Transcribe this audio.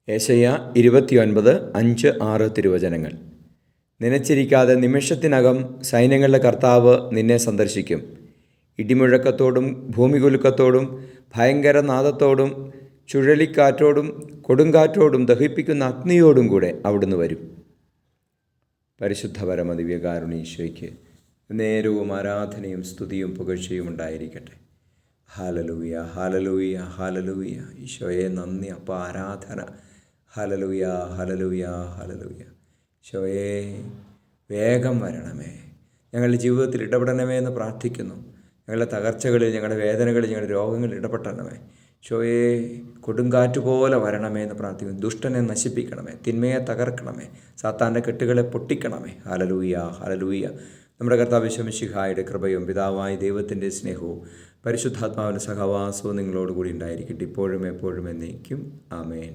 യേശയ്യ 29:5-6 തിരുവചനങ്ങൾ. നനച്ചിരിക്കാതെ നിമിഷത്തിനകം സൈന്യങ്ങളുടെ കർത്താവ് നിന്നെ സന്ദർശിക്കും. ഇടിമുഴക്കത്തോടും ഭൂമികുലുക്കത്തോടും ഭയങ്കരനാദത്തോടും ചുഴലിക്കാറ്റോടും കൊടുങ്കാറ്റോടും ദഹിപ്പിക്കുന്ന അഗ്നിയോടും കൂടെ അവിടുന്ന് വരും. പരിശുദ്ധ പരമദിവ്യകാരുണ്യ നേരവും ആരാധനയും സ്തുതിയും പുകഴ്ചയും ഉണ്ടായിരിക്കട്ടെ. Hallelujah, hallelujah, hallelujah. ഈശോയെ നന്ദി, അപ്പ ആരാധന. Hallelujah, hallelujah, hallelujah. ഈശോയെ വേഗം വരണമേ, ഞങ്ങളുടെ ജീവിതത്തിൽ ഇടപെടണമേ എന്ന് പ്രാർത്ഥിക്കുന്നു. ഞങ്ങളുടെ തകർച്ചകളിൽ, ഞങ്ങളുടെ വേദനകളിൽ, ഞങ്ങളുടെ രോഗങ്ങളിൽ ഇടപെടണമേ. ഈശോയെ കൊടുങ്കാറ്റ് പോലെ വരണമേ എന്ന് പ്രാർത്ഥിക്കുന്നു. ദുഷ്ടനെ നശിപ്പിക്കണമേ, തിന്മയെ തകർക്കണമേ, സാത്താൻ്റെ കെട്ടുകളെ പൊട്ടിക്കണമേ. Hallelujah, hallelujah. നമ്മുടെ കർത്താവ് യേശു മിശിഹായുടെ കൃപയും പിതാവായ ദൈവത്തിൻ്റെ സ്നേഹവും പരിശുദ്ധാത്മാവിൻ്റെ സഹവാസവും നിങ്ങളോടുകൂടി ഉണ്ടായിരിക്കട്ടെ, ഇപ്പോഴും എപ്പോഴും എന്നേക്കും. ആമേൻ.